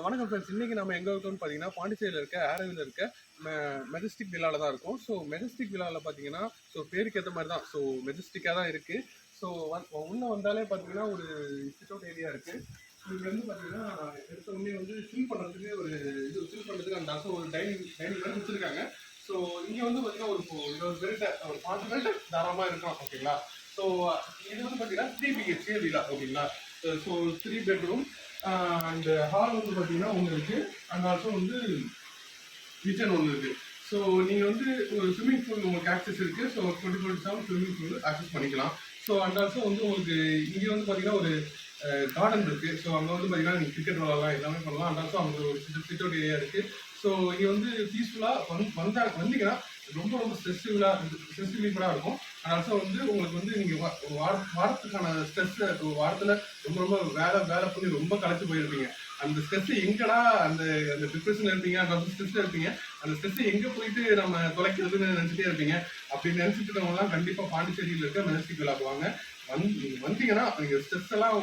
வணக்கம் ஃப்ரெண்ட்ஸ். இன்னைக்கு நம்ம எங்கே இருக்கோம்னு பார்த்தீங்கன்னா பாண்டிச்சேரியில் இருக்க ஆரோவில் இருக்க மெஜஸ்டிக் விழாவில் தான் இருக்கும். ஸோ மெஜஸ்டிக் விழாவில் பார்த்தீங்கன்னா பேருக்கு ஏற்ற மாதிரி தான். ஸோ மெஜஸ்டிக்காக தான் இருக்குது. ஸோ உள்ளே வந்தாலே பார்த்தீங்கன்னா ஒரு சிட் அவுட் ஏரியா இருக்குது. இங்கே வந்து பார்த்தீங்கன்னா எடுத்த உடனே ஃபில் பண்ணுறதுக்கு ஃபில் பண்ணுறதுக்கு அந்த அரசு ஒரு டைனிங் மாதிரி கொடுத்துருக்காங்க. ஸோ இங்கே வந்து பார்த்தீங்கன்னா ஒரு 20 பேர்கிட்ட ஒரு 5 பேர்கிட்ட தாராளமாக இருக்கலாம். ஓகேங்களா. ஸோ இது வந்து பார்த்தீங்கன்னா 3 BHK விழா. ஓகேங்களா. ஸோ 3 பெட்ரூம் அண்ட் ஹால் வந்து பார்த்தீங்கன்னா உங்களுக்கு அண்ட் ஆல்சோ கிச்சன் ஒன்று இருக்குது. ஸோ நீங்கள் ஒரு ஸ்விம்மிங் பூல் உங்களுக்கு ஆக்சஸ் இருக்குது. ஸோ 24/7 ஸ்விம்மிங் பூல் ஆக்சஸ் பண்ணிக்கலாம். ஸோ அண்ட் ஆல்சோ உங்களுக்கு இங்கே வந்து பார்த்தீங்கன்னா ஒரு கார்டன் இருக்குது. ஸோ அங்கே வந்து பார்த்தீங்கன்னா நீங்கள் கிரிக்கெட் விளாடலாம், எல்லாமே பண்ணலாம். அண்ட் ஆல்சோ அங்கே ஒரு சிட் அவுட் ஏரியா இருக்குது. ஸோ இங்கே பீஸ்ஃபுல்லாக வந்தீங்கன்னா ரொம்ப ஸ்ட்ரெஸ் ரிலீஃபடாக இருக்கும். அண்ட் ஆல்சோ உங்களுக்கு நீங்கள் வாரத்துக்கான ஸ்ட்ரெஸ் வாரத்தில் ரொம்ப வேலை பண்ணி ரொம்ப களைச்சு போயிருப்பீங்க. அந்த ஸ்ட்ரெஸ் எங்கடா அந்த டிப்ரெஷன் இருப்பீங்க, அந்த ஸ்ட்ரெஸ்ல இருப்பீங்க. அந்த ஸ்ட்ரெஸ் எங்கே போயிட்டு நம்ம தொலைக்கிறதுன்னு நினச்சிட்டே இருப்பீங்க. அப்படி நினச்சிட்டு இருக்கவங்கலாம் கண்டிப்பாக பாண்டிச்சேரியில் இருக்க மெஜஸ்டிக் விழாக்கு வாங்க. வந்தீங்கன்னா நீங்கள் ஸ்ட்ரெஸ் எல்லாம்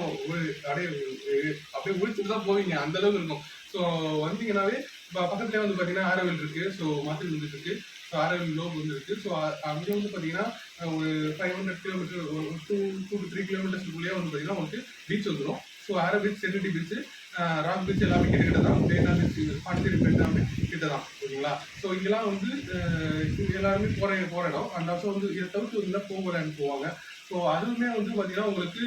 அப்படியே ஒழிச்சுட்டு தான் போவீங்க. அந்த அளவுக்கு இருக்கும். ஸோ வந்தீங்கன்னாவே பக்கத்துலேயே வந்து பார்த்தீங்கன்னா ஆரோவில் இருக்குது. ஸோ மாத்திரை இருக்கு. ஸோ ஆரோவில் லோக் இருக்குது. ஸோ அங்கே வந்து பார்த்தீங்கன்னா ஒரு 500 கிலோமீட்டர், ஒரு 2 to 3 கிலோமீட்டர்ஸ்க்குள்ளேயே வந்து பார்த்தீங்கன்னா உங்களுக்கு பீச் வந்துடும். ஸோ ஆரோ பீச், சென்னிட்டி பீச், ராக் பீச் எல்லாமே கிட்ட தான். பேனா பீச், பாண்டிச்சேரி எல்லாமே கிட்ட தான். ஓகேங்களா. ஸோ இங்கெல்லாம் எல்லாருமே போகிற இடம். அண்ட் ஆல்சோ இதை தவிர்த்து இருந்தால் போவாங்க. ஸோ அதுவுமே பார்த்தீங்கன்னா உங்களுக்கு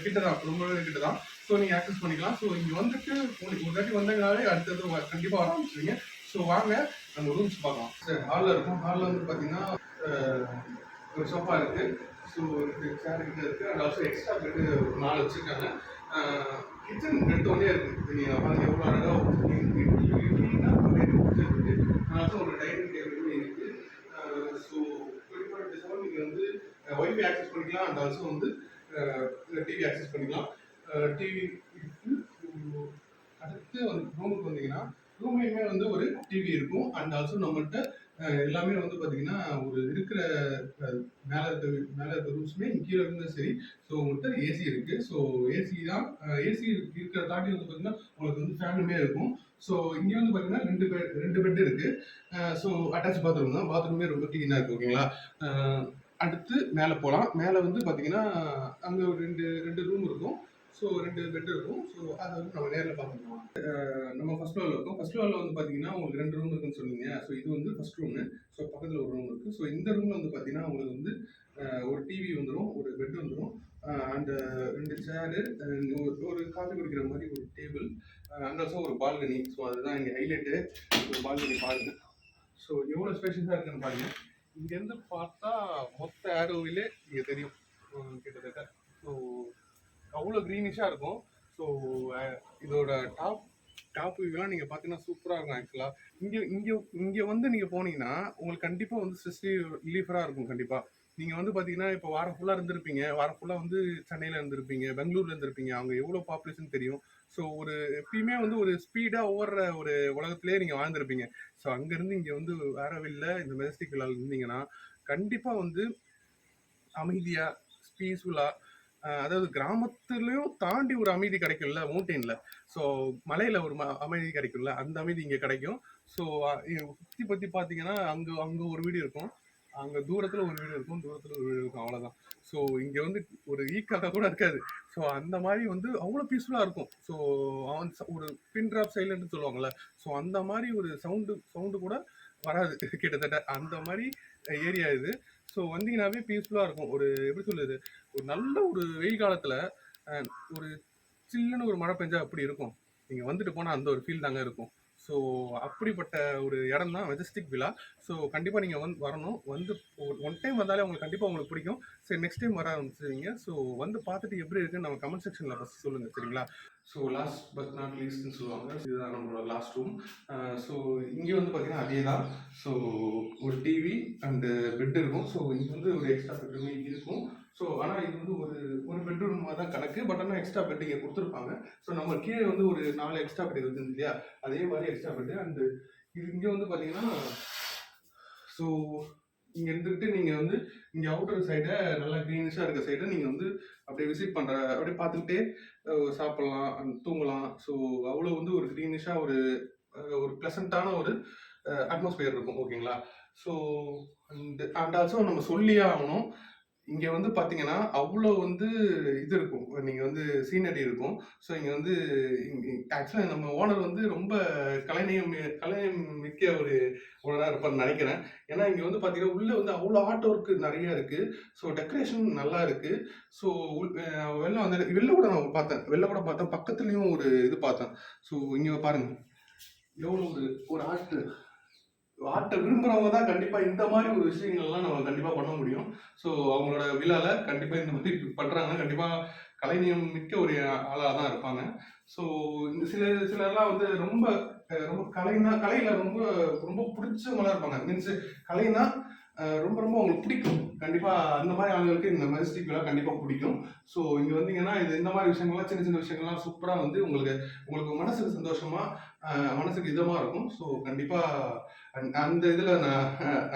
கிட்ட தான், ரொம்பவே கிட்ட தான். ஸோ நீங்கள் ஆக்சஸ் பண்ணிக்கலாம். ஸோ இங்கே வந்துட்டு ஒரு தாட்டி வந்தீங்கனாலே அடுத்தது கண்டிப்பாக வர ஆரம்பிச்சிருங்க. ஸோ வாங்க நம்ம ரூம்ஸ் பார்க்கலாம். சார் ஹாலில் இருக்கும். ஹாலில் பார்த்தீங்கன்னா ஒரு சோஃபா இருக்குது. ஸோ சேர் கிட்ட இருக்குது. அண்ட் ஆல்சோ எக்ஸ்ட்ரா பெட்டு 4 வச்சுருக்காங்க. கிச்சன் எடுத்தோடனே இருக்குது. நீங்கள் பாருங்க எவ்வளோ அழகாக இருக்குது. ஆல்சோ ஒரு டைனிங் டேபிள் இருக்குது. ஸோ 24/7 நீங்கள் ஒய்ஃபை ஆக்சஸ் பண்ணிக்கலாம். அண்ட் ஆல்சோ டிவி ஆக்சஸ் பண்ணிக்கலாம். டிவி அடுத்து ரூமுக்கு வந்தீங்கன்னா ரூம்லையுமே ஒரு டிவி இருக்கும். அண்ட் ஆல்சோ நம்மகிட்ட எல்லாமே பார்த்தீங்கன்னா ஒரு இருக்கிற மேலே இருக்க ரூம்ஸுமே கீழே இருந்தால் சரி. ஸோ உங்கள்கிட்ட ஏசி இருக்குது. ஸோ ஏசி தான். ஏசி இருக்கிற தாண்டி பார்த்தீங்கன்னா உங்களுக்கு ஃபேனுமே இருக்கும். ஸோ இங்கே பார்த்தீங்கன்னா 2 பெட் இருக்குது. ஸோ அட்டாச் பாத்ரூம் தான். பாத்ரூமே ரொம்ப க்ளீனாக இருக்குது. ஓகேங்களா. அடுத்து மேலே போகலாம். மேலே பார்த்தீங்கன்னா அங்கே ஒரு 2 ரூம் இருக்கும். ஸோ 2 பெட் இருக்கும். ஸோ அதை நம்ம நேரில் பார்த்துக்கலாம். நம்ம ஃபர்ஸ்ட் ஃப்ளோரில் இருக்கோம். ஃபர்ஸ்ட் ஃப்ளோரில் பார்த்தீங்கன்னா உங்களுக்கு 2 ரூம் இருக்குன்னு சொன்னீங்க. ஸோ இது ஃபர்ஸ்ட் ரூமு. ஸோ பக்கத்தில் ஒரு ரூம் இருக்குது. ஸோ இந்த ரூமில் பார்த்தீங்கன்னா உங்களுக்கு ஒரு டிவி வந்துடும், ஒரு பெட் வந்துடும், அண்ட் 2 சேரு, ஒரு காஃபி குடிக்கிற மாதிரி ஒரு டேபிள், அண்ட் ஆல்சோ ஒரு பால்கனி. ஸோ அதுதான் இங்கே ஹைலைட்டு. ஒரு பால்கனி பாருங்க. ஸோ எவ்வளோ ஸ்பேஷியஸாக இருக்குன்னு பாருங்க. இங்கேருந்து பார்த்தா மொத்த ஆரோவிலே இங்கே தெரியும் கிட்டத்தட்ட. ஸோ அவ்வளோ க்ரீனிஷாக இருக்கும். ஸோ இதோட டாப் வியூலாம் நீங்கள் பார்த்தீங்கன்னா சூப்பராக இருக்கும். ஆக்சுவலாக இங்கே நீங்கள் போனீங்கன்னா உங்களுக்கு கண்டிப்பாக ஸ்ட்ரெஸ் ரிலீஃபராக இருக்கும். கண்டிப்பாக நீங்கள் பார்த்தீங்கன்னா இப்போ வாரம் ஃபுல்லாக இருந்திருப்பீங்க. வாரம் ஃபுல்லாக சென்னையில் இருந்திருப்பீங்க, பெங்களூரில் இருந்திருப்பீங்க. அவங்க எவ்வளோ பாப்புலேஷன் தெரியும். ஸோ எப்பயுமே ஒரு ஸ்பீடாக ஓடுற ஒரு உலகத்திலே நீங்கள் வாழ்ந்துருப்பீங்க. ஸோ அங்கேருந்து இங்கே ஆரோவில்ல இந்த மெஜஸ்டிக் விழாவில் இருந்தீங்கன்னா கண்டிப்பாக அமைதியாக, பீஸ்ஃபுல்லாக, அதாவது கிராமத்துலேயும் தாண்டி ஒரு அமைதி கிடைக்கும்ல மவுண்டெயினில். ஸோ மலையில் ஒரு அமைதி கிடைக்கும்ல, அந்த அமைதி இங்கே கிடைக்கும். ஸோ பற்றி பார்த்தீங்கன்னா அங்கே ஒரு வீடு இருக்கும், அங்கே தூரத்தில் ஒரு வீடு இருக்கும், அவ்வளோதான். ஸோ இங்கே ஒரு ஈக்காக கூட இருக்காது. ஸோ அந்த மாதிரி அவ்வளோ பீஸ்ஃபுல்லாக இருக்கும். ஸோ ஒரு பின் ட்ராப் சைலண்ட்னு சொல்லுவாங்கள்ல. ஸோ அந்த மாதிரி ஒரு சவுண்டு கூட வராது கிட்டத்தட்ட. அந்த மாதிரி ஏரியா இது. ஸோ வந்தீங்கன்னாவே பீஸ்ஃபுல்லாக இருக்கும். எப்படி சொல்லுது, ஒரு நல்ல ஒரு வெயில் காலத்தில் ஒரு சில்லுன்னு ஒரு மழை பெஞ்சா அப்படி இருக்கும். நீங்கள் வந்துட்டு போனால் அந்த ஒரு ஃபீல் தாங்க இருக்கும். ஸோ அப்படிப்பட்ட ஒரு இடம் தான் மெஜஸ்டிக் விழா. ஸோ கண்டிப்பாக நீங்கள் வரணும். ஒன் டைம் வந்தாலே உங்களுக்கு பிடிக்கும். சரி, நெக்ஸ்ட் டைம் வர ஆரம்பிச்சிருவீங்க. ஸோ பார்த்துட்டு எப்படி இருக்குன்னு நம்ம கமெண்ட் செக்ஷனில் ஃபஸ்ட் சொல்லுங்கள். சரிங்களா. ஸோ லாஸ்ட் பட் நாட் லீஸ்ட்னு சொல்லுவாங்க. இதுதான் நம்மளோட லாஸ்ட் ரூம். ஸோ இங்கே பார்த்தீங்கன்னா அதே தான். ஸோ ஒரு டிவி அண்டு பெட் இருக்கும். ஸோ இங்கே ஒரு எக்ஸ்ட்ரா பெட்ரூமே இருக்கும். ஸோ ஆனால் இது ஒரு பெட்ரூம் தான் கணக்கு. பட் ஆனால் எக்ஸ்ட்ரா பெட் இங்கே கொடுத்துருப்பாங்க. ஸோ நம்ம கீழே ஒரு 4 எக்ஸ்ட்ரா பெட் இருக்குது இல்லையா, அதே மாதிரி எக்ஸ்ட்ரா பெட்டு. அண்டு இது இங்கே பார்த்தீங்கன்னா ஸோ இங்கே இருந்துக்கிட்டு நீங்கள் இங்கே அவுட்டர் சைடை நல்லா க்ரீனிஷாக இருக்க சைடை நீங்கள் அப்படியே விசிட் பண்ணுற, அப்படியே பார்த்துக்கிட்டே சாப்பிடலாம், தூங்கலாம். ஸோ அவ்வளோ வந்து ஒரு க்ரீனிஷா ஒரு ப்ளசன்ட்டான ஒரு அட்மாஸ்பியர் இருக்கும். ஓகேங்களா? ஸோ அண்ட் ஆல்சோ நம்ம சொல்லியே ஆகணும். இங்க வந்து பார்த்தீங்கன்னா, அவ்ளோ வந்து இது இருக்கும். நீங்க வந்து சீனரி இருக்கும். ஸோ இங்க வந்து ஆக்சுவலா நம்ம ஓனர் வந்து ரொம்ப கலைநயம் மிக்க ஒரு ஓனரா இருப்பார்ன்னு நெனைக்கிறேன். ஏன்னா, இங்க வந்து பார்த்தீங்கன்னா, உள்ள வந்து அவ்ளோ ஆர்ட் ஒர்க் நெறைய இருக்கு. ஸோ டெக்கரேஷன் நல்லா இருக்கு. ஸோ உள் வெளில கூட நான் பார்த்தேன். வெளில கூட பார்த்தேன். பக்கத்துலயும் ஒரு இது பார்த்தேன். ஸோ இங்க பாருங்க. எவ்வளோ ஒரு ஒரு ஆர்ட்ட விரும்புறவங்க தான் கண்டிப்பா இந்த மாதிரி ஒரு விஷயங்கள்லாம் நம்ம கண்டிப்பா பண்ண முடியும். ஸோ அவங்களோட விழால கண்டிப்பா இந்த மாதிரி பண்றாங்கன்னா, கண்டிப்பா கலைநயம் மிக்க ஒரு ஆளா தான் இருப்பாங்க. ஸோ இந்த சிலர்லாம் வந்து ரொம்ப கலையில ரொம்ப ரொம்ப புடிச்சவங்களா இருப்பாங்க. மீன்ஸ் கலைன்னா ரொம்ப ரொம்ப அவங்களுக்கு பிடிக்கும். கண்டிப்பா அந்த மாதிரி ஆளுங்களுக்கு இந்த மெஜஸ்டிக் விழா கண்டிப்பா பிடிக்கும். ஸோ இங்க வந்தீங்கன்னா, இந்த மாதிரி விஷயங்கள்லாம் சின்ன சின்ன விஷயங்கள்லாம் சூப்பரா வந்து உங்களுக்கு உங்களுக்கு மனசுக்கு சந்தோஷமா, மனசுக்கு இதமா இருக்கும். ஸோ கண்டிப்பா அந்த இதுல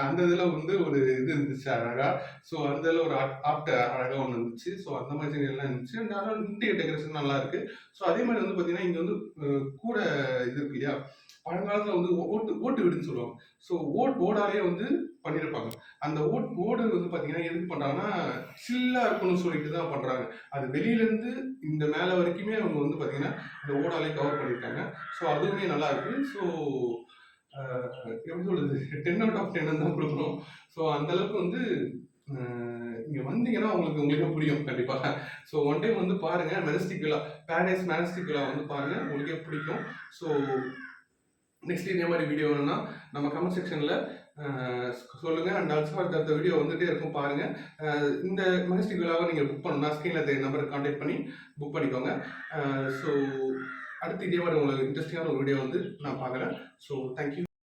அந்த இதுல வந்து ஒரு இது இருந்துச்சு அழகா. ஸோ அந்த இதுல ஒரு ஆர்ட் அழகா ஒண்ணு இருந்துச்சு. ஸோ அந்த மாதிரி எல்லாம் இருந்துச்சு. அண்ட் ஆனா இன்டீரியர் டெக்கரேஷன் நல்லா இருக்கு. ஸோ அதே மாதிரி வந்து பாத்தீங்கன்னா, இங்க வந்து கூரை இது இருக்கு இல்லையா? பழங்காலத்துல வந்து ஓட்டு வீடுன்னு சொல்லுவாங்க. ஸோ ஓடாலேயே வந்து பண்ணியிருப்பாங்க. அந்த ஓடு வந்து பாத்தீங்கன்னா எதுக்கு பண்றாங்கன்னா, சில்லா இருக்கணும்னு சொல்லிட்டு தான் பண்றாங்க. அது வெளியில இருந்து இந்த மேல வரைக்குமே அவங்க வந்து பாத்தீங்கன்னா, இந்த ஓடாலே கவர் பண்ணியிருக்காங்க. ஸோ அதுவுமே நல்லா இருக்கு. ஸோ எப்படி சொல்றது? 10 அவுட் ஆஃப் 10 தான் குடுக்கணும். ஸோ அந்த அளவுக்கு வந்து இங்க வந்தீங்கன்னா உங்களுக்கே புரியும் கண்டிப்பா. ஸோ ஒன் டைம் வந்து பாருங்க. Majestic villa, Paradise Majestic villa வந்து பாருங்க. உங்களுக்கே பிடிக்கும். ஸோ நெக்ஸ்ட் இதே மாதிரி வீடியோ வேணும்னா நம்ம கமெண்ட் செக்ஷன்ல சொல்லுங்க. அண்ட் ஆல்சோ அடுத்த வீடியோ வந்துட்டே இருக்கும் பாருங்க. இந்த மெஜஸ்டிக் விழாவை நீங்க புக் பண்ணணும்னா ஸ்க்ரீன்ல தெரிய நம்பருக்கு கான்டாக்ட் பண்ணி புக் பண்ணிக்கோங்க. ஸோ அடுத்து இதே மாதிரி உங்களுக்கு இன்ட்ரெஸ்டிங்கான ஒரு வீடியோ வந்து நான் பார்க்குறேன். So thank you.